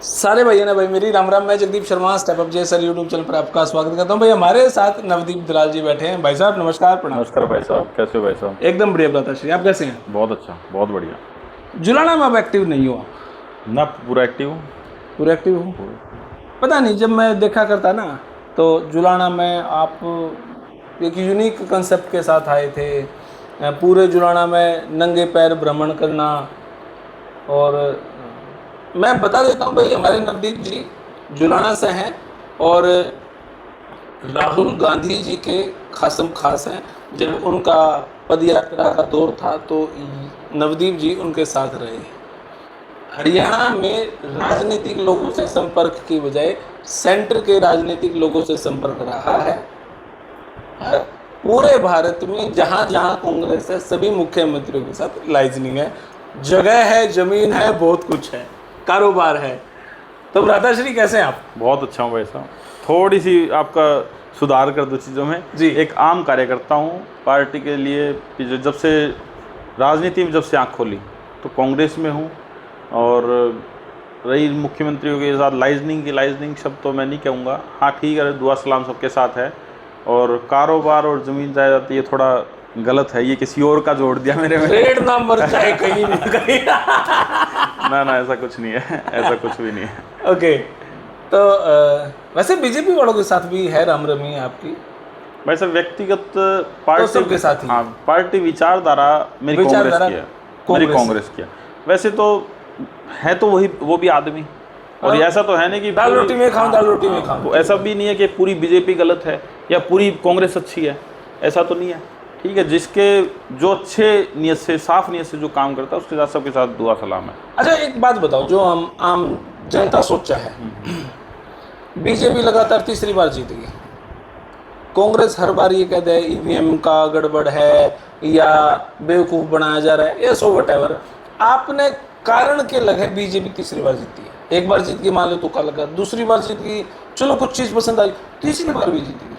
सारे भैया ने भाई मेरी राम राम। मैं जगदीप शर्मा स्टेप अप जय सर यूट्यूब चैनल पर आपका स्वागत करता हूं। भाई हमारे साथ नवदीप दलाल जी बैठे हैं। भाई साहब नमस्कार, प्रणाम। नमस्कार भाई साहब, कैसे हो भाई साहब? एकदम बढ़िया भ्राता श्री, आप कैसे हैं? बहुत अच्छा, बहुत बढ़िया। जुलाना में अब एक्टिव नहीं हो आप? ना पूरा एक्टिव हूँ। पूरे एक्टिव हो? पता नहीं, जब मैं देखा करता ना तो जुलाना में आप एक यूनिक कंसेप्ट के साथ आए थे। पूरे जुलाना में नंगे पैर भ्रमण करना। और मैं बता देता हूँ भाई, हमारे नवदीप जी जुलाना से हैं और राहुल गांधी जी के खासम खास हैं। जब उनका पदयात्रा का दौर था तो नवदीप जी उनके साथ रहे। हरियाणा में राजनीतिक लोगों से संपर्क की बजाय सेंटर के राजनीतिक लोगों से संपर्क रहा है। पूरे भारत में जहां जहां कांग्रेस है सभी मुख्यमंत्रियों के साथ लाइजनिंग है, जगह है, जमीन है, बहुत कुछ है, कारोबार है। तो भ्राताश्री कैसे हैं आप? बहुत अच्छा हूँ भाई साहब। थोड़ी सी आपका सुधार कर दो चीज़ों में जी। एक आम कार्यकर्ता हूँ पार्टी के लिए। जब से राजनीति में जब से आँख खोली तो कांग्रेस में हूँ। और रही मुख्यमंत्रियों के साथ लाइजनिंग शब्द तो मैं नहीं कहूँगा। हाँ ठीक है, दुआ सलाम सबके साथ है। और कारोबार और ज़मीन जायदाद ये थोड़ा गलत है, ये किसी और का जोड़ दिया मेरे में। रेड ना मर जाए कहीं भी कहीं। ना ऐसा कुछ नहीं है, ऐसा कुछ भी नहीं है। ओके, तो वैसे बीजेपी वालों के साथ भी है राम रमी आपकी? भाई साहब व्यक्तिगत पार्टी तो सबके साथ ही? हाँ, पार्टी विचारधारा मेरी विचारधारा कांग्रेस की है। वैसे तो है तो वो भी आदमी। और ये ऐसा तो है नहीं कि दाल रोटी में खाऊं, दाल रोटी में खाऊं। तो ऐसा भी नहीं है कि पूरी बीजेपी गलत है या पूरी कांग्रेस अच्छी है, ऐसा तो नहीं है। ठीक है, जिसके जो अच्छे नियत से, साफ नियत से जो काम करता है उसके साथ सबके साथ दुआ सलाम है। अच्छा एक बात बताओ, जो हम आम जनता सोचा है, बीजेपी लगातार तीसरी बार जीत गई, कांग्रेस हर बार ये कहते हैं ईवीएम का गड़बड़ है या बेवकूफ बनाया जा रहा है, ये सो वट। आपने कारण के लगे बीजेपी तीसरी बार जीती है? एक बार जीत गई मान लो तुक्का लगा, दूसरी बार जीत गई, चलो कुछ चीज पसंद आई, तीसरी बार भी जीत गई।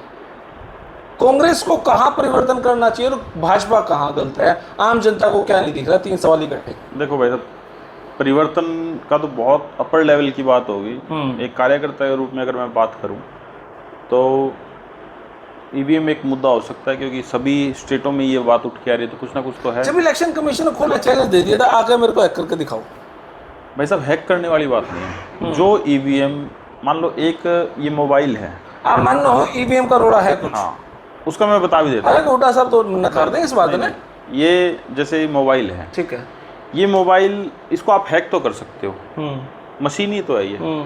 कांग्रेस को कहाँ परिवर्तन करना चाहिए और भाजपा कहाँ गलत है? आम जनता को क्या नहीं दिख रहा? 3 सवाल इकट्ठे। देखो भाई साहब, परिवर्तन का तो बहुत अपर लेवल की बात होगी। एक कार्यकर्ता के रूप में अगर मैं बात करूं तो ईवीएम एक मुद्दा हो सकता है, क्योंकि सभी स्टेटों में ये बात उठ के आ रही है, तो कुछ ना कुछ तो है। जब इलेक्शन कमीशन ने खोला चैलेंज दे दिया था, आके मेरे को हैक करके दिखाओ। भाई साहब हैक करने वाली बात नहीं है। जो ईवीएम मान लो एक ये मोबाइल है, आप मान लो ईवीएम का रोड़ा है कुछ, हाँ उसका मैं बता भी देता हूँ। अरे गोटा साहब तो नकार दें इस बात में। ये जैसे मोबाइल है, ठीक है, ये मोबाइल इसको आप हैक तो कर सकते हो, मशीन ही तो है ये।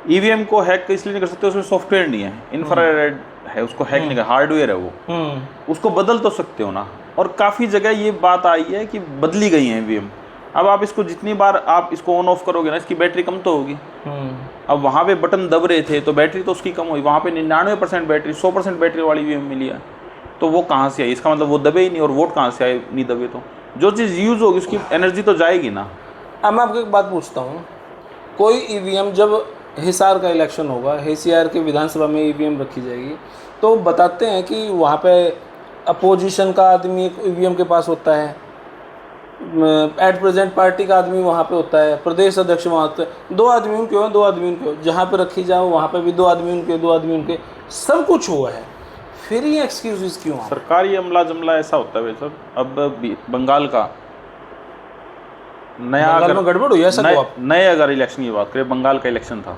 ईवीएम को हैक इसलिए नहीं कर सकते, उसमें सॉफ्टवेयर नहीं है, इंफ्रारेड है, उसको हैक नहीं कर, हार्डवेयर है वो। उसको बदल तो सकते हो ना। और काफ़ी जगह ये बात आई है कि बदली गई है ईवीएम। अब आप इसको जितनी बार आप इसको ऑन ऑफ करोगे ना, इसकी बैटरी कम तो होगी। अब वहाँ पे बटन दब रहे थे तो बैटरी तो उसकी कम हुई, वहाँ पे 99% बैटरी 100% बैटरी वाली ईवीएम मिली है। तो वो कहाँ से आई? इसका मतलब वो दबे ही नहीं, और वोट कहाँ से आए नहीं दबे? तो जो चीज़ यूज़ होगी उसकी एनर्जी तो जाएगी ना। अब मैं आपको एक बात पूछता हूँ, कोई ईवीएम जब हिसार का इलेक्शन होगा, हिसार के विधानसभा में ईवीएम रखी जाएगी, तो बताते हैं कि वहाँ पे अपोजिशन का आदमी ईवीएम के पास होता है, एट प्रेजेंट पार्टी का आदमी वहाँ पे होता है, प्रदेश अध्यक्ष वहाँ होता है, 2 आदमी उनके हो, 2 आदमी उनके हो, जहाँ पे रखी जाओ वहाँ पे भी 2 आदमी उनके, 2 आदमी उनके, सब कुछ हुआ है, फिर ये एक्सक्यूज क्यों? सरकारी अमला जमला ऐसा होता है भाई साहब। अब बंगाल का नया में गड़बड़ हुई ऐसा? नए अगर इलेक्शन की बात करें, बंगाल का इलेक्शन था,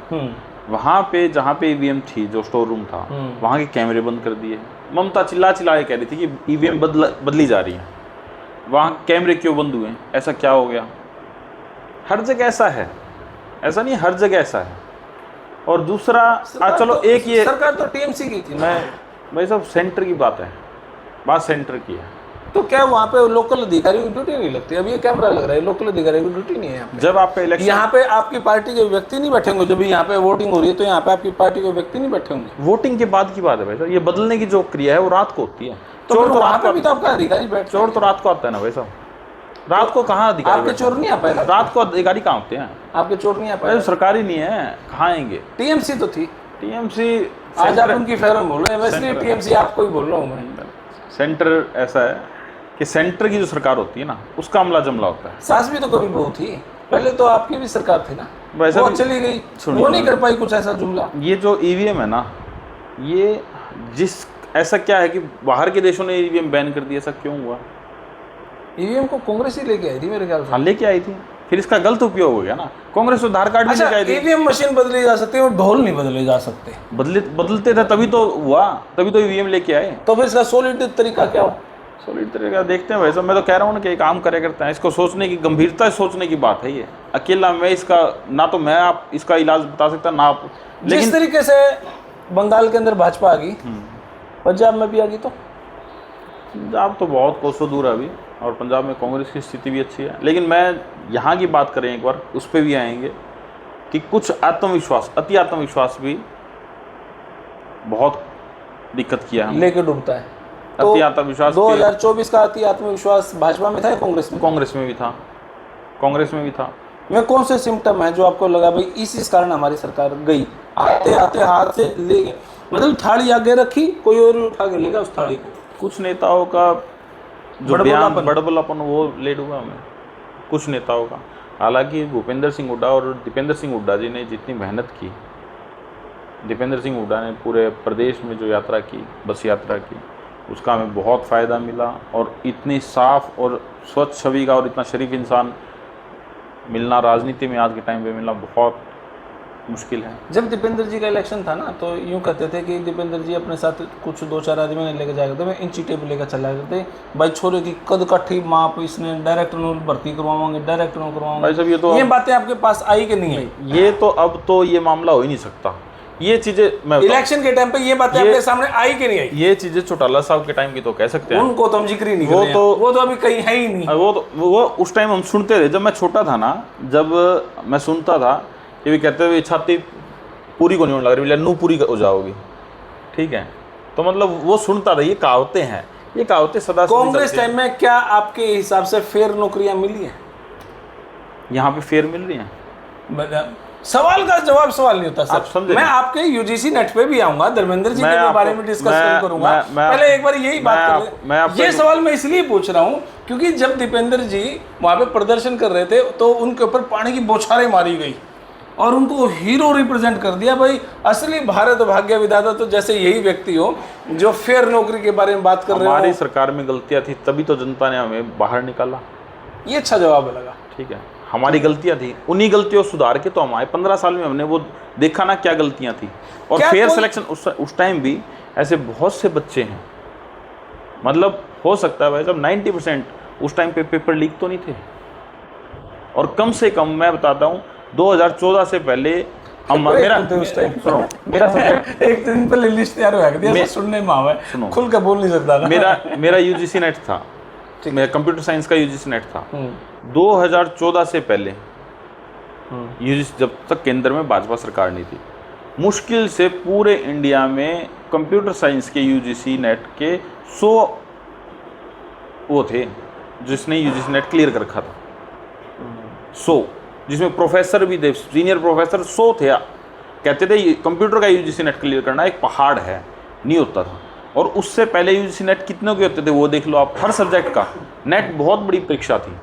वहाँ पे जहाँ पे ईवीएम थी, जो स्टोर रूम था, वहाँ के कैमरे बंद कर दिए। ममता चिल्ला चिल्ला के कह रही थी कि ईवीएम बदली जा रही है, वहाँ कैमरे क्यों बंद हुए, ऐसा क्या हो गया? हर जगह ऐसा है, ऐसा नहीं हर जगह ऐसा है। और दूसरा चलो तो, एक ये सरकार तो टीएमसी की थी। मैं भाई साहब सेंटर की बात है, बात सेंटर की है। तो क्या वहाँ पे लोकल अधिकारी की ड्यूटी नहीं लगती? अब ये कैमरा लग रहा है, लोकल अधिकारी की ड्यूटी नहीं है यहाँ पे। जब आपका इलेक्शन, यहाँ पे आपकी पार्टी के व्यक्ति नहीं बैठे होंगे? जब यहाँ पे वोटिंग हो रही है तो यहाँ पे आपकी पार्टी के व्यक्ति नहीं बैठे होंगे? वोटिंग के बाद की बात है भाई साहब, ये बदलने की जो क्रिया है वो रात को होती है। तो वहाँ पे भी तो आपका अधिकारी बैठ, चोर तो रात को आता है ना भाई साहब। रात को कहाँ अधिकारी? आपके चोर नहीं आ पाए? रात को अधिकारी कहाँ होते हैं? आपके चोर नहीं आ पाए? सरकारी नहीं है, कहाँ आएंगे? टीएमसी तो थी। टीएमसी आज आप उनकी फेवर बोल रहे हैं, वैसे टीएमसी आपको ही बोल रहा हूँ मैं। सेंटर ऐसा है कि सेंटर की जो सरकार होती है ना, उसका अमला जमला होता है। सास भी तो कभी बहू थी। पहले तो आपकी भी सरकार थी ना, वैसा वो भी- चली गई, सुनिए, वो नहीं कर पाई कुछ ऐसा जुमला। ये जो ईवीएम है ना, ये ऐसा क्या है कि बाहर के देशों ने ईवीएम बैन कर दिया, ऐसा क्यों हुआ? ईवीएम को कांग्रेस ही लेके आई थी मेरे ख्याल से। हाँ, लेके आई थी, फिर इसका गलत उपयोग हो गया ना। कांग्रेस तो आधार कार्ड भी अच्छा, लेके आई थी। ईवीएम मशीन बदली जा सकती है और ढोल नहीं बदले जा सकते, बदलते थे तभी तो हुआ, तभी तो ईवीएम लेके आए। तो फिर इसका सॉलिड तरीका क्या हो? सॉलिड तरीका देखते हैं। वैसे मैं तो कह रहा हूँ ना कि एक काम करे करते हैं, इसको सोचने की गंभीरता से सोचने की बात है। ये अकेला मैं इसका ना तो मैं आप इसका इलाज बता सकता ना आप, जिस लेकिन तरीके से बंगाल के अंदर भाजपा आ गई, पंजाब में भी आ गई, तो पंजाब तो बहुत कोसों दूर है अभी, और पंजाब में कांग्रेस की स्थिति भी अच्छी है। लेकिन मैं यहाँ की बात करें एक बार, उस पर भी आएंगे कि कुछ आत्मविश्वास, अति आत्मविश्वास भी बहुत दिक्कत किया है। लेके डूबता है। अति आत्मविश्वास 2024 का अति आत्मविश्वास भाजपा में था या कांग्रेस में? कांग्रेस में भी था, कांग्रेस में भी था। में कौन से सिम्टम है जो आपको लगा भाई इस कारण हमारी सरकार गई? आते आते हाथ से ले गए, मतलब थाली आगे रखी, कोई और उठा के लेगा उस थाली को। कुछ नेताओं का जो बड़बोलापन। बड़बोलापन वो ले डूबा हमें, कुछ नेताओं का। हालांकि भूपेंद्र सिंह हुड्डा और दीपेंद्र सिंह हुड्डा जी ने जितनी मेहनत की, दीपेंद्र सिंह हुड्डा ने पूरे प्रदेश में जो यात्रा की, बस यात्रा की, उसका हमें बहुत फ़ायदा मिला। और इतनी साफ और स्वच्छ छवि का और इतना शरीफ इंसान मिलना राजनीति में आज के टाइम पे मिलना बहुत मुश्किल है। जब दीपेंद्र जी का इलेक्शन था ना, तो यूँ कहते थे कि दीपेंद्र जी अपने साथ कुछ 2-4 आदमी ने लेके जाया करते, मैं इंची टेप लेकर चला करते भाई, छोरे की कद काठी माप, इसने डायरेक्ट नोल भर्ती करवाओगे, डायरेक्ट नोल करवाओगे। भाई साहब, ये बातें आपके पास आई कि नहीं आई? ये तो अब तो ये मामला हो ही नहीं सकता। ये चीज़ें मैं इलेक्शन के टाइम पे ये बातें आपके सामने आई कि नहीं आई? ये चीज़ें चौटाला साहब के टाइम की तो कह सकते हैं। उनको तो हम जिक्र ही नहीं कर वो रहे हैं। तो- वो तो अभी कहीं है ही नहीं। वो उस टाइम हम सुनते थे, जब मैं छोटा था ना, जब मैं सुनता था कि भी कहते हुए छाती पूरी को नहीं होने लग रही, नू पूरी हो जाओगी, ठीक है। तो मतलब वो सुनता था, ये कहावतें हैं, ये कहावतें सदा से कांग्रेस टाइम में क्या आपके हिसाब से फेयर नौकरियां मिली हैं? यहाँ पे फेयर मिल रही हैं। सवाल का जवाब सवाल नहीं होता आप सर। समझे मैं नहीं। आपके यूजीसी नेट पे भी आऊंगा, धर्मेंद्र जी मैं के आपको- बारे में डिस्कस मैं- करूंगा। मैं- पहले एक बार यही बात कर मैं ले। आपको ये एक- सवाल मैं इसलिए पूछ रहा हूँ क्योंकि जब दीपेंद्र जी वहां पे प्रदर्शन कर रहे थे तो उनके ऊपर पानी की बौछारें मारी गई और उनको हीरो रिप्रेजेंट कर दिया। भाई असली भारत भाग्य विधाता तो जैसे यही व्यक्ति हो जो फेयर नौकरी के बारे में बात कर रहे हो। हमारी सरकार में गलतियां थी, तभी तो जनता ने हमें बाहर निकाला। ये अच्छा जवाब लगा। ठीक है, हमारी गलतियां थी, उन्हीं गलतियों को सुधार के तो हम आए। 15 साल में हमने वो देखा ना क्या गलतियां थी। और क्या फेयर कोई- सिलेक्शन उस टाइम भी ऐसे बहुत से बच्चे हैं, मतलब हो सकता है भाई साहब 90% उस टाइम पे पेपर लीक तो नहीं थे। और कम से कम मैं बताता हूँ 2014 से पहले हम मेरा उस टाइम सुनो, मेरा सब्जेक्ट एक दिन पहले लिस्ट तैयार हुआ करती है, सुनने में आवा है, सुनो। खुल के बोल नहीं सकता ना। मेरा यूजीसी नेट था, मेरा कंप्यूटर साइंस का यूजीसी नेट था। 2014 से पहले यूजीसी, जब तक केंद्र में भाजपा सरकार नहीं थी, मुश्किल से पूरे इंडिया में कंप्यूटर साइंस के यूजीसी नेट के 100 वो थे जिसने यूजीसी नेट क्लियर कर रखा था। 100, जिसमें प्रोफेसर भी थे, सीनियर प्रोफेसर 100 थे। कहते थे ये कंप्यूटर का यूजीसी नेट क्लियर करना एक पहाड़ है, नहीं होता था। और उससे पहले यूजीसी नेट कितनों के होते थे वो देख लो आप, हर सब्जेक्ट का नेट बहुत बड़ी परीक्षा थी।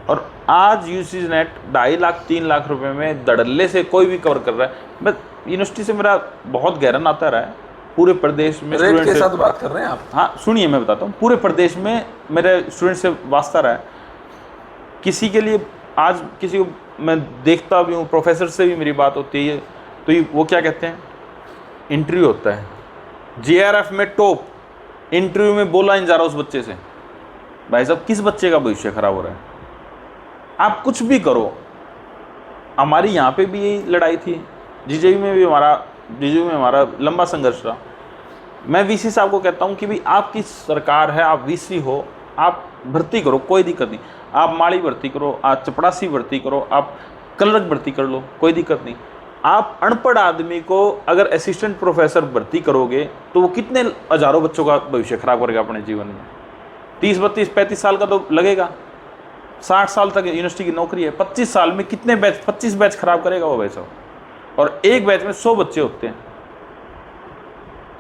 और आज यूजीसी नेट 2.5 लाख 3 लाख रुपए में धड़ल्ले से कोई भी कवर कर रहा है। बस यूनिवर्सिटी से मेरा बहुत गहरा नाता रहा है, पूरे प्रदेश में रेट स्टूडेंट के से। साथ बात कर रहे हैं आप? हाँ सुनिए, मैं बताता हूँ, पूरे प्रदेश में मेरे स्टूडेंट से वास्ता रहा है। किसी के लिए आज किसी को मैं देखता भी हूँ, प्रोफेसर से भी मेरी बात होती है, तो ये वो क्या कहते हैं, इंटरव्यू होता है, JRF में टॉप, इंटरव्यू में बोला नहीं जा रहा उस बच्चे से। भाई साहब किस बच्चे का भविष्य खराब हो रहा है? आप कुछ भी करो। हमारी यहाँ पे भी यही लड़ाई थी, जीजेयू में हमारा लंबा संघर्ष रहा। मैं VC साहब को कहता हूँ कि भाई आपकी सरकार है, आप VC हो, आप भर्ती करो, कोई दिक्कत नहीं। आप माड़ी भर्ती करो, आप चपड़ासी भर्ती करो, आप कलरक भर्ती कर लो, कोई दिक्कत नहीं। आप अनपढ़ आदमी को अगर असिस्टेंट प्रोफेसर भर्ती करोगे तो वो कितने हजारों बच्चों का भविष्य खराब करेगा अपने जीवन में। 30, 32, 35 साल का तो लगेगा, 60 साल तक यूनिवर्सिटी की नौकरी है, 25 साल में कितने बैच, 25 बैच खराब करेगा वो वैसा। और एक बैच में 100 बच्चे होते हैं,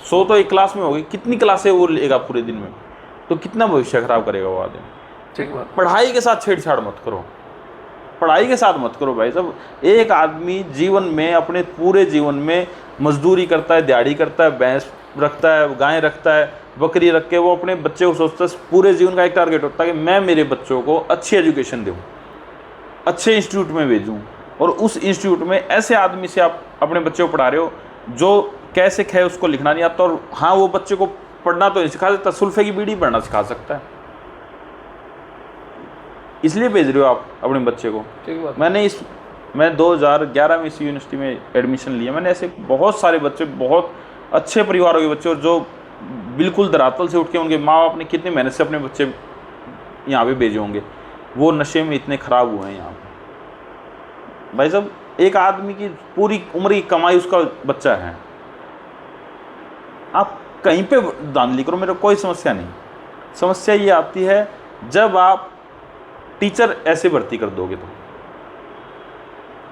100 तो एक क्लास में होगी, कितनी क्लासें वो लेगा पूरे दिन में, तो कितना भविष्य खराब करेगा वो आदमी। ठीक बात। पढ़ाई के साथ छेड़छाड़ मत करो। पढ़ाई के साथ मत करो भाई साहब। एक आदमी जीवन में, अपने पूरे जीवन में मजदूरी करता है, दिहाड़ी करता है, भैंस रखता है, गाय रखता है, बकरी रख के वो अपने बच्चे को सोचता है, पूरे जीवन का एक टारगेट होता है कि मैं मेरे बच्चों को अच्छी एजुकेशन दूँ, अच्छे इंस्टीट्यूट में भेजूँ, और उस इंस्टीट्यूट में ऐसे आदमी से आप अपने बच्चे को पढ़ा रहे हो जो कैसे है उसको लिखना नहीं आता, और हाँ वो बच्चे को पढ़ना तो नहीं सिखा सकता, सुल्फे की बीड़ी पढ़ना सिखा सकता है, इसलिए भेज रहे हो आप अपने बच्चे को। ठीक बात। मैं 2011 में इसी यूनिवर्सिटी में एडमिशन लिया। मैंने ऐसे बहुत सारे बच्चे, बहुत अच्छे परिवारों के बच्चे, और जो बिल्कुल धरातल से उठ के, उनके माँ बाप ने कितनी मेहनत से अपने बच्चे यहाँ पे भेजे होंगे, वो नशे में इतने ख़राब हुए हैं यहाँ पे। भाई साहब, एक आदमी की पूरी उम्र की कमाई उसका बच्चा है, आप कहीं पे धांधली करो, मेरे कोई समस्या नहीं। समस्या ये आती है जब आप टीचर ऐसे भर्ती कर दोगे तो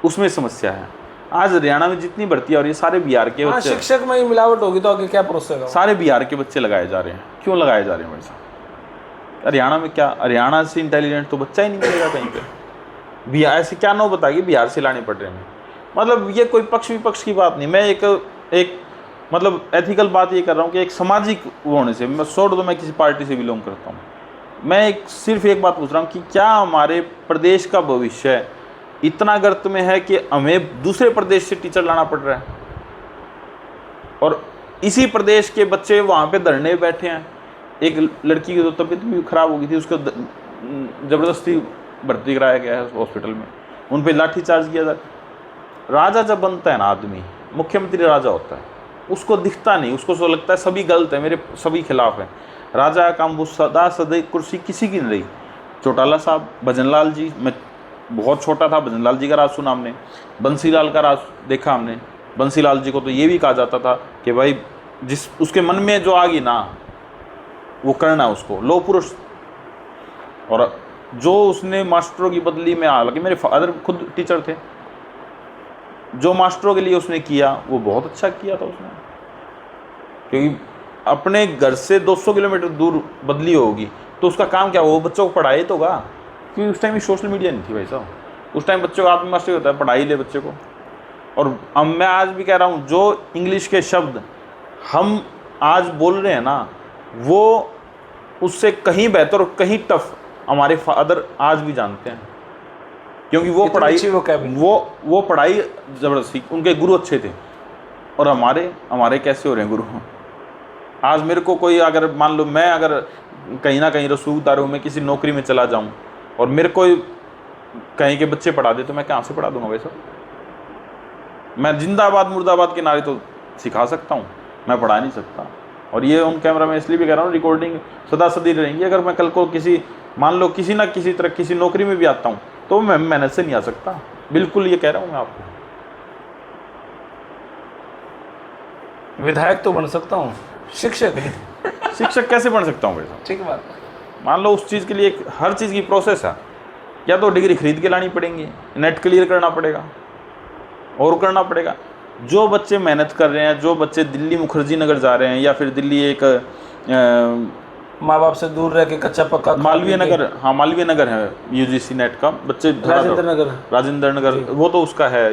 उसमें समस्या है। आज हरियाणा में जितनी भर्तियां हो रही है, सारे बिहार के बच्चे, शिक्षक में ही मिलावट होगी तो आगे क्या प्रोसेस होगा? सारे बिहार के बच्चे लगाए जा रहे हैं। क्यों लगाए जा रहे हैं भाई साहब? हरियाणा में क्या, हरियाणा से इंटेलिजेंट तो बच्चा ही नहीं मिलेगा कहीं पे। बिहार ऐसे क्या ना बता कि बिहार से लाने पड़ रहे हैं। मतलब ये कोई पक्ष विपक्ष की बात नहीं, मैं एक मतलब एथिकल बात ये कर रहा हूँ कि एक सामाजिक होने से, मैं छोड़ दो मैं किसी पार्टी से बिलोंग करता हूँ, मैं सिर्फ एक बात पूछ रहा हूँ कि क्या हमारे प्रदेश का भविष्य इतना गर्त में है कि हमें दूसरे प्रदेश से टीचर लाना पड़ रहा है, और इसी प्रदेश के बच्चे वहाँ पे धरने बैठे हैं। एक लड़की की तो तबीयत भी खराब हो गई थी, उसको ज़बरदस्ती भर्ती कराया गया है हॉस्पिटल में, उन पर लाठीचार्ज किया जाए। राजा जब बनता है ना आदमी, मुख्यमंत्री राजा होता है, उसको दिखता नहीं, उसको सो लगता है सभी गलत है, मेरे सभी खिलाफ है। राजा का काम वो सदा कुर्सी किसी की नहीं रही। चौटाला साहब, भजनलाल जी, मैं बहुत छोटा था, भजनलाल जी का राज सुना हमने, बंसीलाल का राज देखा हमने। बंसीलाल जी को तो ये भी कहा जाता था कि भाई जिस उसके मन में जो आ गई ना वो करना उसको, लो पुरुष। और जो उसने मास्टरों की बदली में, हालांकि मेरे फादर खुद टीचर थे, जो मास्टरों के लिए उसने किया वो बहुत अच्छा किया था उसने, क्योंकि अपने घर से 200 किलोमीटर दूर बदली होगी तो उसका काम क्या, वो बच्चों को पढ़ाए तो होगा, क्योंकि उस टाइम सोशल मीडिया नहीं थी भाई साहब। उस टाइम बच्चों का आत्मविश्वास होता है, पढ़ाई ले बच्चे को। और अब मैं आज भी कह रहा हूँ, जो इंग्लिश के शब्द हम आज बोल रहे हैं ना, वो उससे कहीं बेहतर और कहीं टफ हमारे फादर आज भी जानते हैं, क्योंकि वो पढ़ाई, वो पढ़ाई ज़बरदस्ती, उनके गुरु अच्छे थे। और हमारे कैसे हो रहे हैं गुरु? आज मेरे को कोई अगर मान लो, मैं अगर कहीं ना कहीं रसूखदारों में किसी नौकरी में चला जाऊं और मेरे को कहीं के बच्चे पढ़ा दे, तो मैं कहाँ से पढ़ा दूंगा वैसा? मैं जिंदाबाद मुर्दाबाद के नारे तो सिखा सकता हूँ, मैं पढ़ा नहीं सकता। और ये ऑन कैमरा में इसलिए भी कह रहा हूँ, रिकॉर्डिंग सदा सदी रहेंगी। अगर मैं कल को किसी, मान लो किसी ना किसी तरह किसी नौकरी में भी आता हूँ तो मैं मेहनत से नहीं आ सकता, बिल्कुल ये कह रहा हूँ मैं आपको। विधायक तो बन सकता हूँ, शिक्षक शिक्षक कैसे बन सकता हूँ वैसा? ठीक बात है। मान लो उस चीज़ के लिए हर चीज़ की प्रोसेस है, या तो डिग्री खरीद के लानी पड़ेंगी, नेट क्लियर करना पड़ेगा और करना पड़ेगा। जो बच्चे मेहनत कर रहे हैं, जो बच्चे दिल्ली मुखर्जी नगर जा रहे हैं, या फिर दिल्ली एक माँ बाप से दूर रह के कच्चा पक्का, मालवीय नगर, हाँ मालवीय नगर है यूजीसी नेट का, बच्चे राजेंद्र नगर वो तो उसका है,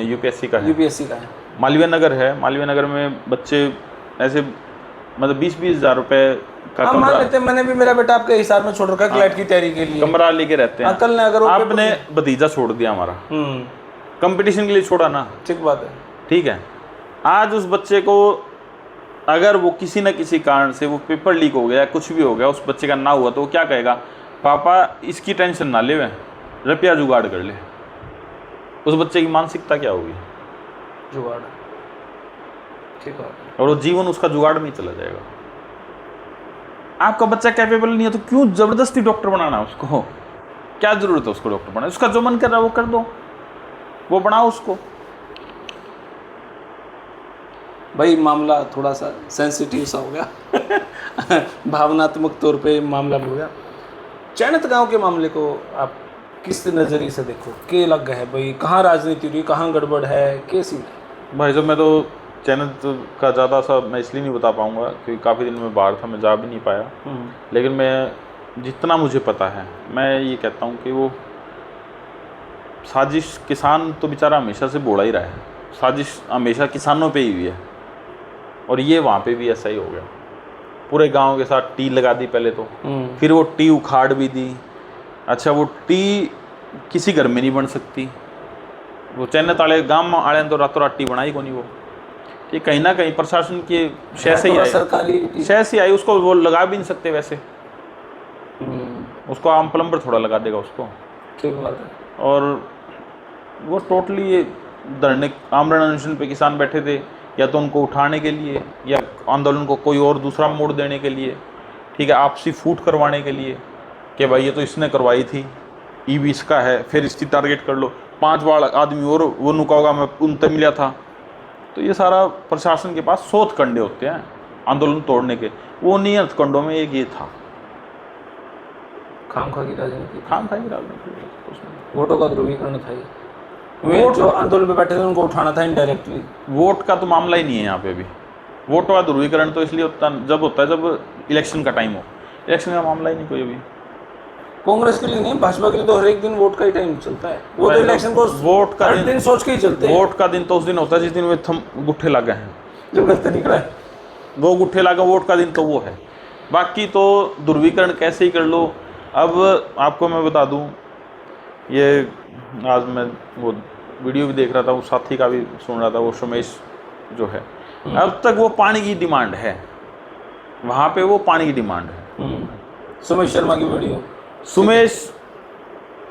यूपीएससी का है, मालवीय नगर है। मालवीय नगर में बच्चे ऐसे मतलब 20-20 हज़ार रुपये का मान लेते हैं। मैंने भी, मेरा बेटा आपके हिसाब में छोड़ रखा है क्लैट की तैयारी के लिए, कमरा लेके रहते हैं। कल ने अगर आपने भतीजा छोड़ दिया हमारा, कंपटीशन के लिए छोड़ा ना, ठीक बात है, ठीक है। आज उस बच्चे को अगर वो किसी न किसी कारण से वो पेपर लीक हो गया, कुछ भी हो गया, उस बच्चे का ना हुआ, तो वो क्या कहेगा? पापा इसकी टेंशन ना ले, रुपया जुगाड़ कर ले। उस बच्चे की मानसिकता क्या होगी? जुगाड़, ठीक है। और वो जीवन उसका जुगाड़ में ही चला जाएगा। आपका बच्चा कैपेबल नहीं है तो क्यों जबरदस्ती डॉक्टर बनाना है उसको? क्या जरूरत है उसको डॉक्टर बनाने? उसका जो मन कर रहा है वो कर दो, वो बनाओ उसको। भाई मामला थोड़ा सा सेंसिटिव सा हो गया भावनात्मक तौर पे मामला हो गया। चयनित गांव के मामले को आप किस नज़रिए से देखो? के लग है भाई, कहाँ राजनीति हुई, कहाँ गड़बड़ है, कैसी? भाई जब मैं तो चयनित का ज़्यादा सा मैं इसलिए नहीं बता पाऊँगा क्योंकि काफ़ी दिन में बाहर था, मैं जा भी नहीं पाया। लेकिन मैं जितना मुझे पता है, मैं ये कहता हूँ कि वो साजिश किसान तो बेचारा हमेशा से बोला ही रहा है, साजिश हमेशा किसानों पे ही हुई है, और ये वहाँ पे भी ऐसा ही हो गया। पूरे गांव के साथ टी लगा दी पहले तो, फिर वो टी उखाड़ भी दी। अच्छा, वो टी किसी घर में नहीं बन सकती, वो चैनत वाले गांव में आले तो रातों रात टी बनाई को नहीं वो। ये कहीं ना कहीं प्रशासन की शय से ही आई, शय से आई, उसको वो लगा भी नहीं सकते वैसे, उसको आम प्लम्बर थोड़ा लगा देगा उसको। ठीक बात है। और वो टोटली ये धरने आमरण अनशन पे किसान बैठे थे, या तो उनको उठाने के लिए या आंदोलन को कोई और दूसरा मोड़ देने के लिए, ठीक है, आपसी फूट करवाने के लिए कि भाई ये तो इसने करवाई थी, ईवी इसका है, फिर इसकी टारगेट कर लो, 5 बार आदमी और वो नुका होगा मैं उनसे मिला था। तो ये सारा प्रशासन के पास सोत कंडे होते हैं आंदोलन तोड़ने के, वो नियत कंडों में एक ये था, खामखा की राजनीति, खामखा की राजनीति, वोटों का ध्रुवीकरण था ये। वोट जो आंदोलन पे बैठे थे उनको उठाना था इनडायरेक्टली। वोट का तो मामला ही नहीं है यहाँ पे भी। वोटों का ध्रुवीकरण तो इसलिए होता है जब इलेक्शन का टाइम हो, इलेक्शन का मामला ही नहीं कोई अभी। कांग्रेस के लिए नहीं, भाजपा के लिए तो हर एक दिन वोट का ही टाइम चलता है। वो तो इलेक्शन को वोट का दिन सोच के ही चलते हैं। वोट का दिन तो उस दिन होता है जिस दिन वे गुट्ठे लगे हैं, जो गलत निकला है वो गुट्ठे लगा, वोट का दिन तो वो है। बाकी तो ध्रुवीकरण कैसे ही कर लो। अब आपको मैं बता दूं, ये आज मैं वो वीडियो भी देख रहा था, वो साथी का भी सुन रहा था, वो सुमेश जो है, अब तक वो पानी की डिमांड है वहाँ पे, वो पानी की डिमांड है। सुमेश शर्मा की वीडियो, सुमेश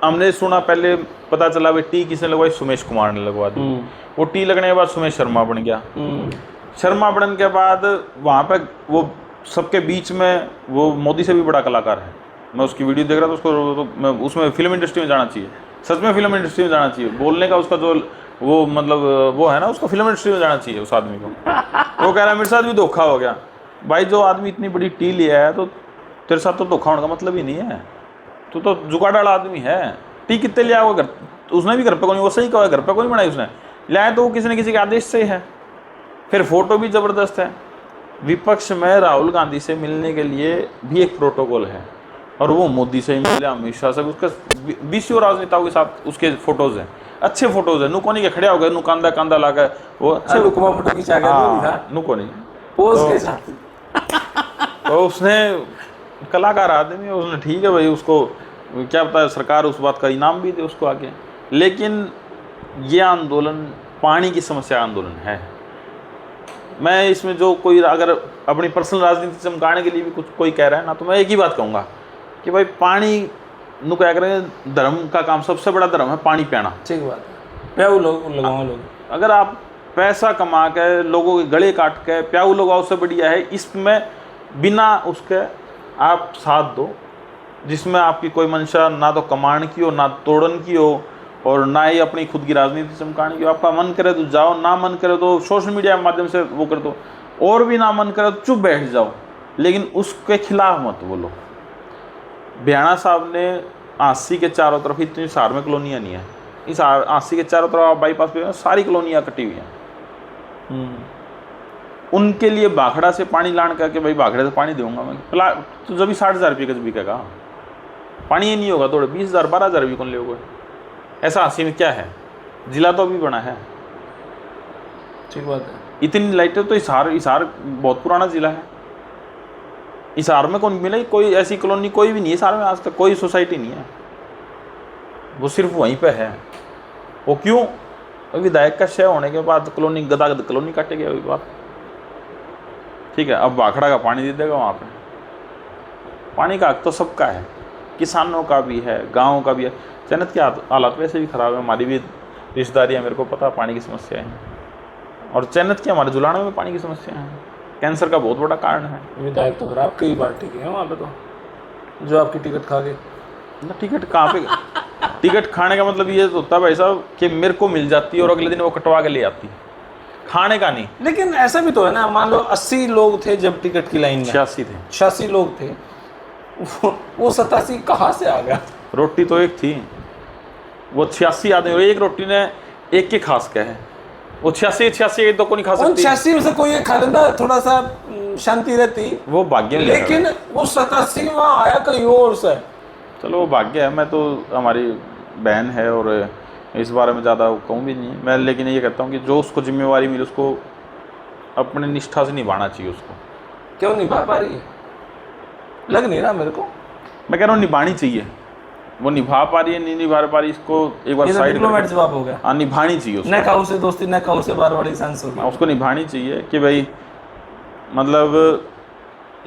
हमने सुना, पहले पता चला भाई टी किसने लगवाई, सुमेश कुमार ने लगवा दी। वो टी लगने के बाद सुमेश शर्मा बन गया। शर्मा बनने के बाद वहाँ पे वो सबके बीच में वो मोदी से भी बड़ा कलाकार है। मैं उसकी वीडियो देख रहा था, उसको तो मैं उसमें फिल्म इंडस्ट्री में जाना चाहिए, सच में फिल्म इंडस्ट्री में जाना चाहिए। बोलने का उसका जो वो मतलब वो है ना, उसको फिल्म इंडस्ट्री में जाना चाहिए उस आदमी को। वो कह रहा है मेरे साथ भी धोखा हो गया। भाई जो आदमी इतनी बड़ी टी लिया है तो तेरे साथ तो धोखा होने का मतलब ही नहीं है, तू तो जुगाड़ वाला आदमी है। टी कितने लिया वो घर, उसने भी घर पे को नहीं, वो सही कहा, घर पे को नहीं बनाई उसने, लाया तो वो किसी न किसी के आदेश से ही है। फिर फोटो भी ज़बरदस्त है। विपक्ष में राहुल गांधी से मिलने के लिए भी एक प्रोटोकॉल है, और वो मोदी से ही मिले, अमित शाह से, उसके 20 राजनेताओं के साथ उसके फोटोज हैं, अच्छे फोटोज है। नुकोनी के खड़े हो गए, नुकांदा कांदा ला कर वो अच्छे फोटो खींचा गया, नुकोनी पोज के साथ। तो उसने कलाकार आदमी है, उसने ठीक है भाई, उसको क्या पता है सरकार उस बात का इनाम भी दे उसको आगे। लेकिन ये आंदोलन पानी की समस्या आंदोलन है। मैं इसमें जो कोई अगर अपनी पर्सनल राजनीति चमकाने के लिए भी कुछ कोई कह रहा है ना, तो मैं एक ही बात कहूँगा कि भाई पानी नु क्या करेंगे, धर्म का काम, सबसे बड़ा धर्म है पानी पियाना। ठीक बात है, प्याऊ लगाओ लोग। अगर आप पैसा कमा के लोगों के गले काट के प्याऊ लगाओ से बढ़िया है इसमें बिना उसके आप साथ दो, जिसमें आपकी कोई मंशा ना तो कमाने की हो, ना तोड़न की हो, और ना ही अपनी खुद की राजनीति चमकाने की। आपका मन करे तो जाओ, ना मन करे तो सोशल मीडिया के माध्यम से वो कर दो, और भी ना मन करे तो चुप बैठ जाओ, लेकिन उसके खिलाफ मत बोलो। बियाणा साहब ने आसी के चारों तरफ, इतनी हिसार में कॉलोनियाँ नहीं है, इस आसी के चारों तरफ आप बाईपास पे सारी कॉलोनियाँ कटी हुई हैं। उनके लिए भाखड़ा से पानी लान करके भाई भाखड़े से पानी दूंगा मैं, तो जब भी 60,000 रुपये का बिकेगा, पानी ही नहीं होगा तो 20,000 12,000 भी कौन ले होगा। ऐसा आसी में क्या है, जिला तो अभी बना है। ठीक बात है। इतनी लाइटें तो हिसार बहुत पुराना जिला है। हिसार में कौन मिला, कोई ऐसी कॉलोनी कोई भी नहीं है हिसार में, आज तक कोई सोसाइटी नहीं है, वो सिर्फ वहीं पे है। वो क्यों, विधायक का शय होने के बाद कॉलोनी गदागद कॉलोनी काटेगी, अभी बात ठीक है। अब भाखड़ा का पानी दे देगा वहाँ पे, पानी का हक तो सबका है, किसानों का भी है, गाँव का भी है। चैनत की हालात वैसे भी ख़राब है, हमारी भी रिश्तेदारी है, मेरे को पता पानी की समस्या है। और चैनत की हमारे जुलाना में पानी की समस्या है, कैंसर का बहुत बड़ा कारण है। विधायक तो खराब कई पार्टी के हैं वहाँ पे, तो जो आपकी टिकट खा गए ना। टिकट कहाँ पे टिकट खाने का मतलब ये तो होता है भाई साहब कि मेरे को मिल जाती है और अगले दिन वो कटवा के ले आती, खाने का नहीं। लेकिन ऐसा भी तो है ना, मान लो 80 लोग थे जब टिकट की लाइन में, 86 लोग थे, वो 87 कहाँ से आ गया। रोटी तो एक थी, वो 86 आदमी, एक रोटी ने एक के खास क्या है, वो 86 एक दो को नहीं खा सकती। 86 में से कोई एक खा लेता, थोड़ा सा शांति रहती, वो भाग्य। लेकिन वो 87 वहाँ आया कहीं और से। चलो वो भाग्य है। मैं तो, हमारी बहन है और इस बारे में ज़्यादा कहूँ भी नहीं मैं, लेकिन ये कहता हूँ कि जो उसको जिम्मेवारी मिली उसको अपने निष्ठा से निभाना चाहिए उसको। क्यों नहीं पा रही है? लग नहीं रहा मेरे को। मैं कह रहा हूँ निभानी चाहिए, वो निभा पा रही है नहीं निभा पा रही, इसको एक बार ये तो साइड डिप्लोमेट जवाब हो गया। हाँ निभानी चाहिए उसको, न खाऊ से दोस्ती न खाऊ से बारवाड़ी सांस होगी। उसको निभानी चाहिए कि भाई मतलब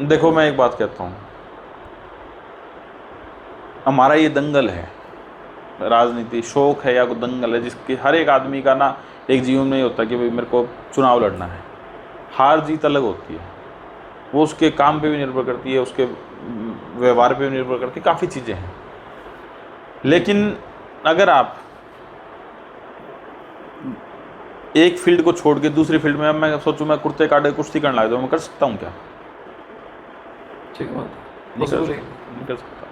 देखो मैं एक बात कहता हूँ, हमारा ये दंगल है, राजनीति शौक है या कोई दंगल है, जिसके हर एक आदमी का ना एक जीवन में ये होता है कि भाई मेरे को चुनाव लड़ना है। हार जीत अलग होती है, वो उसके काम पे भी निर्भर करती है, उसके व्यवहार पे भी निर्भर करती है, काफ़ी चीज़ें हैं। लेकिन अगर आप एक फील्ड को छोड़ के दूसरी फील्ड में, मैं सोचूं मैं कुर्ते काटे कुश्ती करने लगा, तो मैं कर सकता हूँ क्या? ठीक बात, नहीं कर सकता।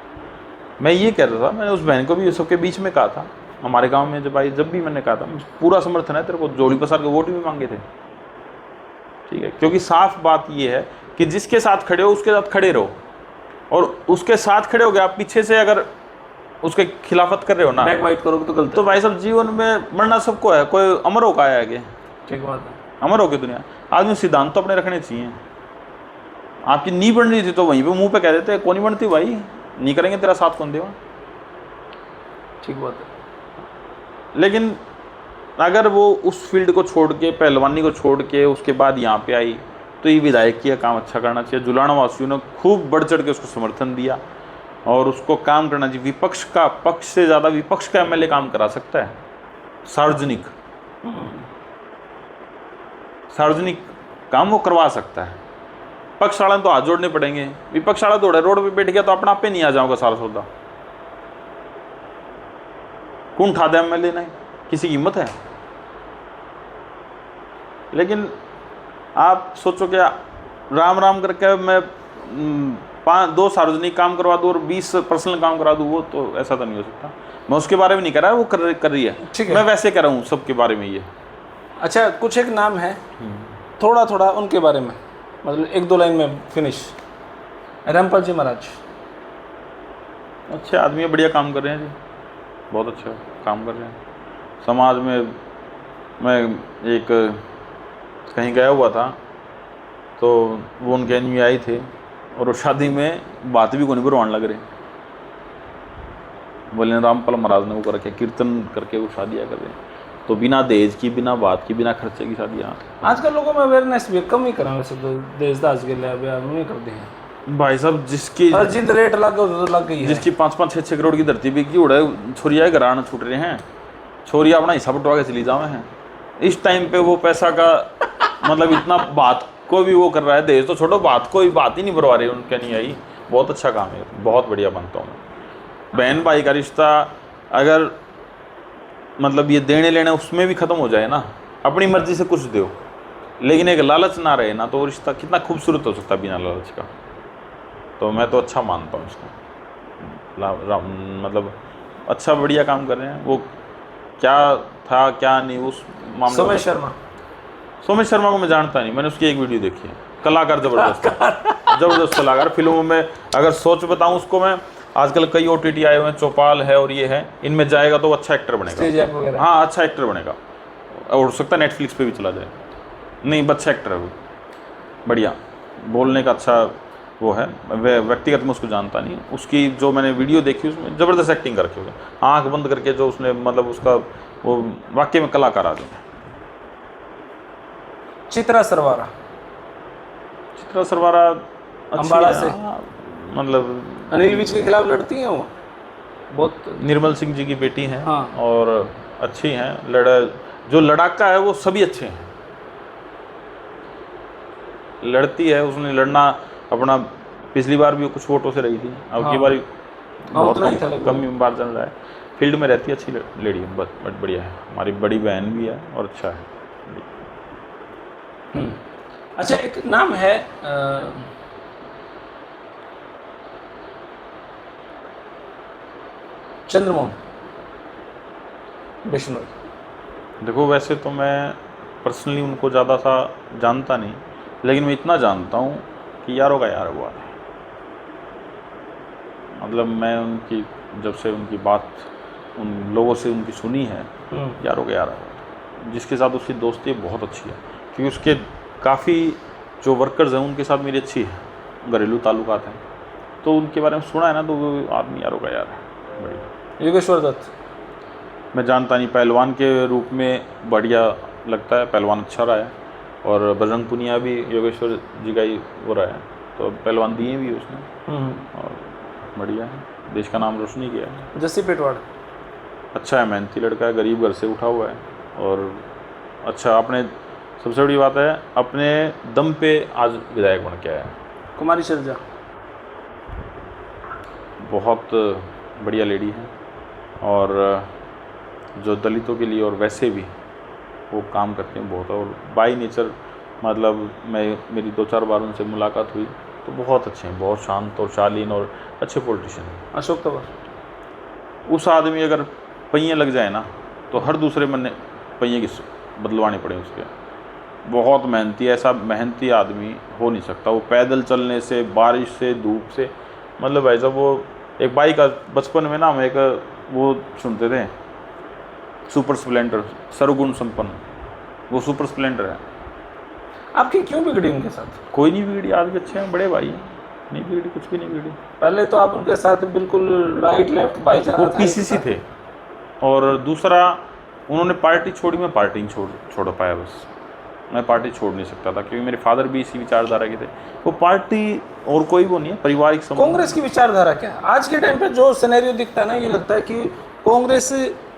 मैं ये कह रहा था, मैंने उस बहन को भी सबके बीच में कहा था, हमारे गांव में जब आई, जब भी मैंने कहा था पूरा समर्थन है तेरे को, जोड़ी पसार के वोट भी मांगे थे, ठीक है, क्योंकि साफ बात ये है कि जिसके साथ खड़े हो उसके साथ खड़े रहो, और उसके साथ खड़े हो गए आप पीछे से अगर उसके खिलाफत कर रहे हो ना, बैक वाइट करोगे तो गलत। तो भाई साहब जीवन में मरना सबको है, कोई अमर हो का है आगे? ठीक बात है, अमर हो के दुनिया। आदमी सिद्धांत तो अपने रखने चाहिए। आपकी नहीं बन रही थी तो वहीं पे मुंह पे कह देते कौन नहीं बनती भाई, नहीं करेंगे तेरा साथ कौन देगा? ठीक बात है। लेकिन अगर वो उस फील्ड को छोड़ के, पहलवानी को छोड़ के उसके बाद यहाँ पे आई, तो ये विधायक का काम अच्छा करना चाहिए। जुलाना वासियों ने खूब बढ़ चढ़ के उसको समर्थन दिया और उसको काम करना चाहिए। विपक्ष का, पक्ष से ज़्यादा विपक्ष का एमएलए काम करा सकता है, सार्वजनिक काम वो करवा सकता है। पक्ष वाला तो हाथ जोड़ने पड़ेंगे, विपक्ष वाला दौड़े रोड पे बैठ गया तो अपना आप ही नहीं आ जाऊंगा सारा सौदा। कौन उठा दे एमएलए ने, किसी की हिम्मत है? लेकिन आप सोचो क्या राम राम करके मैं 2 सार्वजनिक काम करवा दूँ और 20 पर्सनल काम करा दूँ, वो तो ऐसा तो नहीं हो सकता। मैं उसके बारे में नहीं कह रहा, वो कर रही है, ठीक है, मैं वैसे कह रहा हूँ सबके बारे में। ये अच्छा, कुछ एक नाम है, थोड़ा थोड़ा उनके बारे में, मतलब 1-2 लाइन में फिनिश। रामपाल जी महाराज अच्छे आदमी है, बढ़िया काम कर रहे हैं जी, बहुत अच्छा काम कर रहे हैं समाज में। मैं एक कहीं गया हुआ था तो वो उनके एनवी आई थे और वो शादी में बात भी को नहीं करवाने लग रहे, बोले रामपाल महाराज ने वो कर रखे, कीर्तन करके वो शादियाँ कर रहे हैं। तो बिना दहेज की, बिना बात की, बिना खर्चे की शादियाँ। आजकल लोगों में अवेयरनेस भी कम ही करा, वैसे तो दहेज दाज के लिए ब्याह नहीं करते हैं भाई साहब, जिसकी अर्जित रेट लग गई है, जिसकी 5-5, 6-6 करोड़ की धरती बिकी उड़े, छोरिया घराना छूट रहे हैं, छोरिया अपना हिसाब बटवा के चली जावे हैं। इस टाइम पे वो पैसा का मतलब इतना बात को भी वो कर रहा है, दहेज तो छोड़ो, बात को भी बात ही नहीं भरवा रही उनके नहीं आई। बहुत अच्छा काम है, बहुत बढ़िया बनता हूँ मैं। बहन भाई का रिश्ता अगर मतलब ये देने लेने उसमें भी ख़त्म हो जाए ना, अपनी मर्जी से कुछ दो, लेकिन एक लालच ना रहे ना, तो वो रिश्ता कितना खूबसूरत हो सकता है बिना लालच का। तो मैं तो अच्छा मानता हूँ इसको, मतलब अच्छा बढ़िया काम कर रहे हैं। वो क्या था क्या नहीं उस मामले में, सोमेश शर्मा को मैं जानता नहीं, मैंने उसकी एक वीडियो देखी है। कलाकार जबरदस्त जबरदस्त कलाकार। फिल्मों में अगर सोच बताऊं उसको मैं, आजकल कई OTT आए हुए हैं, चौपाल है और ये है, इनमें जाएगा तो अच्छा एक्टर बनेगा। हाँ अच्छा एक्टर बनेगा, और हो सकता है नेटफ्लिक्स पे भी चला जाए। नहीं अच्छा एक्टर है वो, बढ़िया बोलने का अच्छा वो है। व्यक्तिगत में उसको जानता नहीं, उसकी जो मैंने वीडियो देखी उसमें ज़बरदस्त एक्टिंग करके हुए, आँख बंद करके जो उसने मतलब उसका वो वाकई में कलाकार आदमी है। चित्रा सरवारा अम्बाड़ा से, मतलब अनिल विज के खिलाफ लड़ती हैं वो, बहुत निर्मल सिंह जी की बेटी हैं। हाँ। और अच्छी हैं, जो लड़ाका है वो सभी अच्छे हैं, लड़ती है, उसने लड़ना अपना, पिछली बार भी कुछ वोटों से रही थी, अब की बार बहुत कम बार चल रहा है। फील्ड में रहती है, अच्छी लेडी है, बस बढ़िया है, हमारी बड़ी बहन भी है और अच्छा है। अच्छा, एक नाम है चंद्रमोहन बिश्नोई। देखो वैसे तो मैं पर्सनली उनको ज़्यादा सा जानता नहीं, लेकिन मैं इतना जानता हूँ कि यारों का यार हुआ है। मतलब मैं उनकी जब से उनकी बात उन लोगों से उनकी सुनी है, यारों के यार जिसके साथ उसकी दोस्ती बहुत अच्छी है, क्योंकि उसके काफ़ी जो वर्कर्स हैं उनके साथ मेरी अच्छी है, घरेलू ताल्लुकात हैं, तो उनके बारे में सुना है ना, तो वो आदमी यारों का यार है बढ़िया। योगेश्वर दत्त मैं जानता नहीं, पहलवान के रूप में बढ़िया लगता है, पहलवान अच्छा रहा है, और बजरंग पुनिया भी योगेश्वर जी का ही हो रहा है, तो पहलवान दिए भी उसने, और बढ़िया है, देश का नाम रोशनी किया है। जस्सी पेटवाड़ अच्छा है, मेहनती लड़का है, गरीब घर से उठा हुआ है, और अच्छा अपने सबसे बड़ी बात है अपने दम पे आज विधायक बन के आया है। कुमारी शैलजा बहुत बढ़िया लेडी है, और जो दलितों के लिए और वैसे भी वो काम करते हैं बहुत, और बाई नेचर मतलब मेरी 2-4 बार उनसे मुलाकात हुई, तो बहुत अच्छे हैं, बहुत शांत और शालीन और अच्छे पॉलिटिशियन हैं। अशोक तंवर उस आदमी अगर पहिए लग जाए ना, तो हर दूसरे महीने पहिए की बदलवाने पड़े उसके, बहुत मेहनती, ऐसा मेहनती आदमी हो नहीं सकता। वो पैदल चलने से, बारिश से, धूप से, मतलब भाई साहब वो एक बाइक का बचपन में ना हम एक वो सुनते थे, सुपर स्प्लेंडर, सर्वगुण संपन्न, वो सुपर स्प्लेंडर है। आपकी क्यों बिगड़ी उनके साथ? कोई नहीं बिगड़ी, आज भी अच्छे हैं, बड़े भाई हैं, नहीं बिगड़ी, कुछ भी नहीं बिगड़ी। पहले तो आप उनके साथ बिल्कुल राइट लेफ्ट भाईचारा वो पीसीसी थे, और दूसरा उन्होंने पार्टी छोड़ी, मैं पार्टी नहीं छोड़ पाया, बस मैं पार्टी छोड़ नहीं सकता था, क्योंकि मेरे फादर भी इसी विचारधारा के थे। वो पार्टी और कोई वो नहीं है, पारिवारिक संबंध। कांग्रेस की विचारधारा क्या है आज के टाइम पे? जो सिनेरियो दिखता है ना, ये लगता है कि कांग्रेस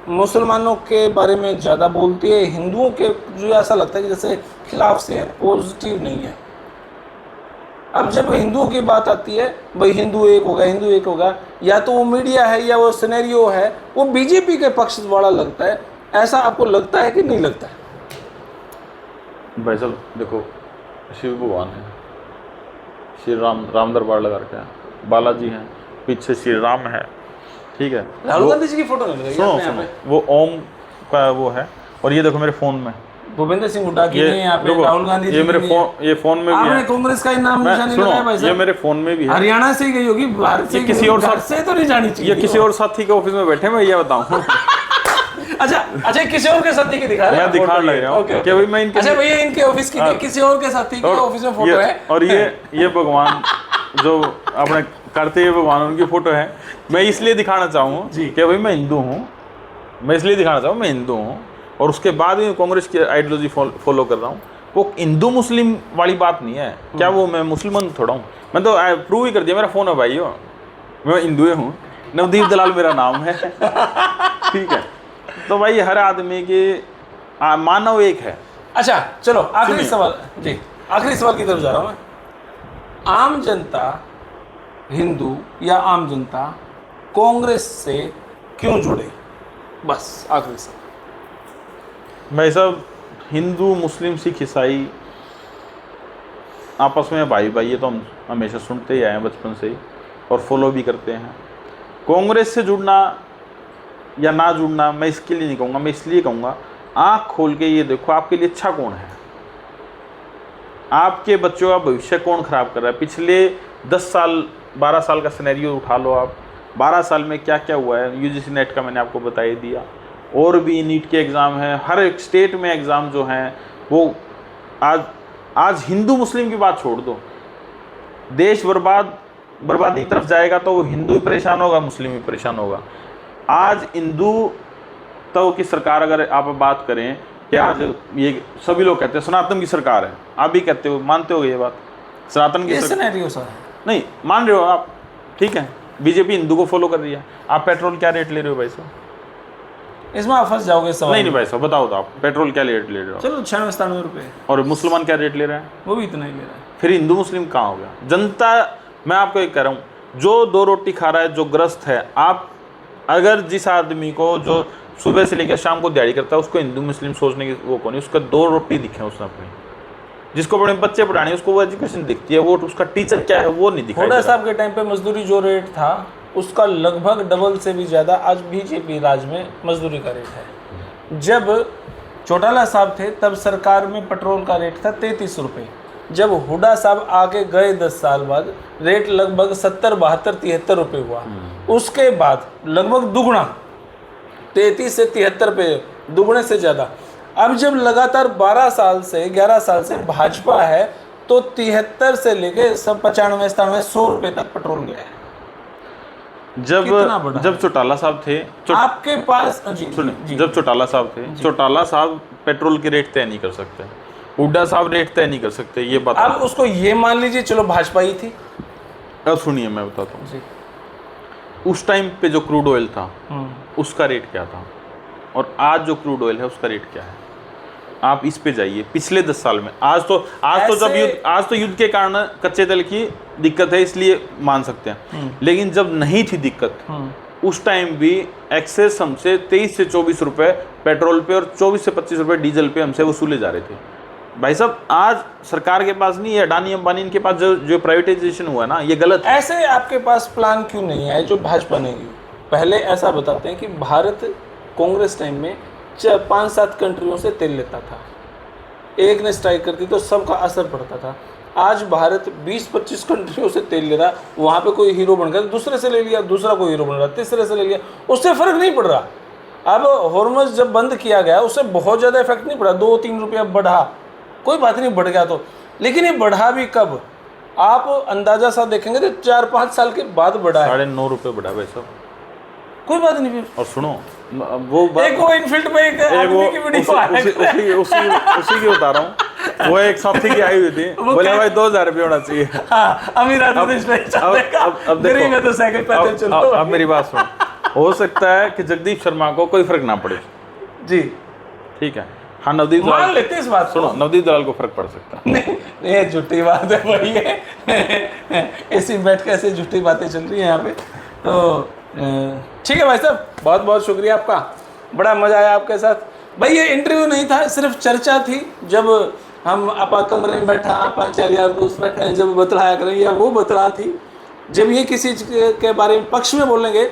मुसलमानों के बारे में ज़्यादा बोलती है, हिंदुओं के जो ऐसा लगता है कि जैसे खिलाफ से है, पॉजिटिव नहीं है। अब जब हिंदुओं की बात आती है, भाई हिंदू एक होगा, हिंदू एक होगा, या तो वो मीडिया है या वो सिनेरियो है, वो बीजेपी के पक्ष वाला लगता है। ऐसा आपको लगता है कि नहीं लगता है? भाई साहब देखो, शिव भगवान है, श्री राम दरबार लगा रखा है, बालाजी हैं, पीछे श्री राम है, ठीक है। राहुल गांधी जी की फोटो नहीं लगाई आपने यहाँ पे? वो ओम का वो है, और ये देखो मेरे फोन में भूपेंद्र सिंह हुड्डा की नहीं है यहाँ पे, राहुल गांधी जी ये मेरे फोन में भी आपने है। कांग्रेस का ही नाम निशान नहीं लगाया भाई साहब? ये मेरे फोन में भी है। हरियाणा से ही गई होगी, बाहर से किसी और घर से तो नहीं जानी चाहिए। ये किसी और साथी के ऑफिस में बैठे, मैं ये बताऊं। अच्छा किसी और के साथी की दिखा रहे हैं? मैं दिखा लग रहा हूँ कि भाई मैं इनके, अच्छा भैया इनके ऑफिस की किसी और के साथी के ऑफिस में फोटो है, और ये भगवान जो अपने करते हुए भगवान उनकी फोटो है। मैं इसलिए दिखाना चाहूँ कि भाई मैं हिंदू हूँ, मैं इसलिए दिखाना चाहूँ मैं हिंदू हूँ, और उसके बाद भी कांग्रेस की आइडियोलॉजी फॉलो कर रहा हूँ। वो हिंदू मुस्लिम वाली बात नहीं है, क्या वो मैं मुसलमान थोड़ा हूँ, मैं तो प्रूव ही कर दिया, मेरा फोन है भाई, हो मैं हिंदू हूँ, नवदीप दलाल मेरा नाम है। ठीक है, तो भाई हर आदमी की मानव एक है। अच्छा चलो आखिरी सवाल जी, आखिरी सवाल की तरफ जा रहा हूँ मैं। आम जनता, हिंदू या आम जनता कांग्रेस से क्यों जुड़े? बस आखिरी सवाल। भाई साहब हिंदू, मुस्लिम, सिख, ईसाई आपस में भाई भाई, ये तो हम हमेशा सुनते ही आए हैं बचपन से ही, और फॉलो भी करते हैं। कांग्रेस से जुड़ना या ना जुड़ना मैं इसके लिए नहीं कहूँगा, मैं इसलिए कहूँगा आँख खोल के ये देखो आपके लिए अच्छा कौन है, आपके बच्चों का भविष्य कौन खराब कर रहा है। पिछले 10 साल 12 साल का सिनेरियो उठा लो आप, 12 साल में क्या क्या हुआ है। यूजीसी नेट का मैंने आपको बता ही दिया, और भी नीट के एग्ज़ाम हैं, हर एक स्टेट में एग्ज़ाम जो हैं वो आज हिंदू मुस्लिम की बात छोड़ दो, देश बर्बादी की तरफ जाएगा तो वो हिंदू ही परेशान होगा, मुस्लिम ही परेशान होगा। आज हिंदू तो की सरकार अगर आप बात करें कि आज ये सभी लोग कहते हैं सनातन की सरकार है, आप भी कहते हो, मानते हो ये बात, सनातन की सरकार नहीं मान रहे हो आप, ठीक है। बीजेपी हिंदू को फॉलो कर रही है। आप पेट्रोल क्या रेट ले रहे हो भाई साहब? इसमें आप फंस जाओगे सवाल। नहीं भाई साहब बताओ तो आप पेट्रोल क्या रेट ले रहे हो? चलो 96-97 रुपये। और मुसलमान क्या रेट ले रहे हैं? वो भी इतना ही ले रहा है। फिर हिंदू मुस्लिम कहाँ हो गया? जनता, मैं आपको एक कह रहा हूँ, जो 2 रोटी खा रहा है, जो ग्रस्त है, आप अगर जिस आदमी को जो सुबह से लेकर शाम को दिहाड़ी करता है उसको हिंदू मुस्लिम सोचने की वो कौन है? उसका 2 रोटी दिखे उसने अपनी, जिसको बड़े बच्चे पढ़ाने उसको वो एजुकेशन दिखती है, वो उसका टीचर क्या है वो नहीं दिखाई। हुड्डा साहब के टाइम पे मजदूरी जो रेट था उसका लगभग डबल से भी ज़्यादा आज बीजेपी राज में मजदूरी का रेट है। जब चौटाला साहब थे तब सरकार में पेट्रोल का रेट था 33 रुपये। जब हुड्डा साहब आके गए 10 साल बाद रेट लगभग 70, 72, 73 रुपये हुआ। उसके बाद लगभग दुगुना 33 से 73 पे, दुगने से ज़्यादा। अब जब लगातार 12 साल से 11 साल से भाजपा है तो 73 से लेके सब 95 97 100 रुपये तक पेट्रोल गया है। कितना बड़ा जब चौटाला साहब थे, आपके पास सुनिए, जब चौटाला साहब थे, चौटाला साहब पेट्रोल के रेट तय नहीं कर सकते, हुड्डा साहब रेट तय नहीं कर सकते, ये बात। अब उसको ये मान लीजिए चलो भाजपा ही थी। अब सुनिए मैं बताता हूँ, उस टाइम पे जो क्रूड ऑयल था उसका रेट क्या था और आज जो क्रूड ऑयल है उसका रेट क्या है। आप इस पे जाइए पिछले 10 साल में। आज तो युद्ध के कारण कच्चे तेल की दिक्कत है इसलिए मान सकते हैं, लेकिन जब नहीं थी दिक्कत उस टाइम भी एक्सेस हमसे 23 से 24 रुपए पेट्रोल पे और 24 से 25 रुपए डीजल पे हमसे वसूले जा रहे थे। भाई साहब आज सरकार के पास नहीं है, अडानी अंबानी इनके पास जो प्राइवेटाइजेशन हुआ ना ये गलत है। ऐसे आपके पास प्लान क्यों नहीं है जो भाजपा ने की? पहले ऐसा बताते हैं कि भारत कांग्रेस टाइम में 5-7 कंट्रियों से तेल लेता था, एक ने स्ट्राइक करती तो सबका असर पड़ता था। आज भारत 20-25 कंट्रियों से तेल ले रहा, वहाँ पे कोई हीरो बन गया, दूसरे से ले लिया, दूसरा कोई हीरो बन रहा, तीसरे से ले लिया, उससे फर्क नहीं पड़ रहा। अब हॉर्मज जब बंद किया गया उससे बहुत ज़्यादा इफेक्ट नहीं पड़ा, 2-3 रुपया बढ़ा, कोई बात नहीं, बढ़ गया तो, लेकिन ये बढ़ा भी कब? आप अंदाजा सा देखेंगे तो 4-5 साल के बाद बढ़ा है। 9.5 रुपये बढ़ा भाई साहब, कोई बात नहीं। और सुनो वो बात, एक वो इनफील्ड पे एक आदमी की वीडियो उसी की बता रहा हूँ, वो एक साथी की आई हुई थी, बोले भाई 2000 रुपये होना चाहिए। अमीर आदमी अब देखो तो साइकिल पे चलो। अब मेरी बात सुनो, हो सकता है कि जगदीप शर्मा को कोई फर्क ना पड़े जी, ठीक है, हाँ नवदीप मान लेते हैं इस बात, सुनो नवदीप दलाल को फर्क पड़ सकता है। नहीं ये झूठी बात है, वही है ऐसी बैठ के ऐसी झूठी बातें चल रही है यहाँ पे। तो ठीक है भाई साहब, बहुत बहुत शुक्रिया आपका, बड़ा मजा आया आपके साथ। भाई ये इंटरव्यू नहीं था, सिर्फ चर्चा थी। जब हम आपा कमरे में बैठा, आपा 4 यार दोस्त बैठे, जब बतलाया करें या वो बतला थी, जब ये किसी के बारे में पक्ष में बोलेंगे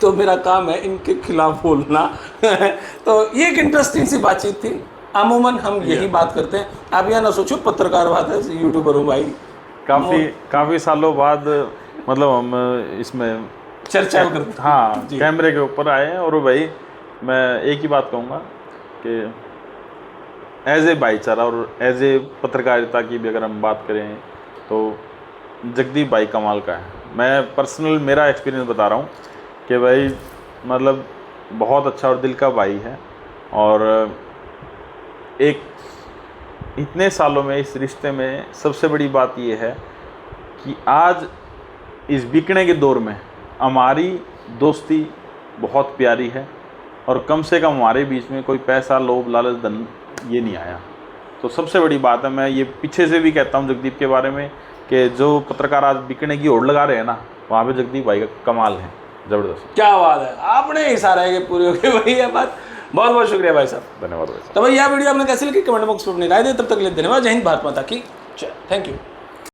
तो मेरा काम है इनके खिलाफ बोलना तो ये एक इंटरेस्टिंग सी बातचीत थी। अमूमन हम यही बात करते हैं, आप यह ना सोचो पत्रकार बात है, यूट्यूबर हूँ भाई। काफ़ी सालों बाद मतलब हम इसमें चर्चा करते, हाँ कैमरे के ऊपर आए हैं। और भाई मैं एक ही बात कहूँगा कि एज ए भाईचारा और एज ए पत्रकारिता की भी अगर हम बात करें तो जगदीप भाई कमाल का है। मैं पर्सनल मेरा एक्सपीरियंस बता रहा हूँ कि भाई मतलब बहुत अच्छा और दिल का भाई है। और एक इतने सालों में इस रिश्ते में सबसे बड़ी बात ये है कि आज इस बिकने के दौर में हमारी दोस्ती बहुत प्यारी है और कम से कम हमारे बीच में कोई पैसा लोभ लालच धन ये नहीं आया। तो सबसे बड़ी बात है, मैं ये पीछे से भी कहता हूँ जगदीप के बारे में कि जो पत्रकार आज बिकने की होड़ लगा रहे हैं ना, वहाँ पे जगदीप भाई का कमाल है, ज़बरदस्त। क्या बात है, आपने इशारा है कि पूरी हो गई, वही है बात। बहुत बहुत शुक्रिया भाई साहब, धन्यवाद भाई साहब। तो भाई यह वीडियो आपने कैसे लगी कमेंट बॉक्स में अपनी राय दें। तब तक के लिए धन्यवाद। जय हिंद, भारत माता की जय। Thank you.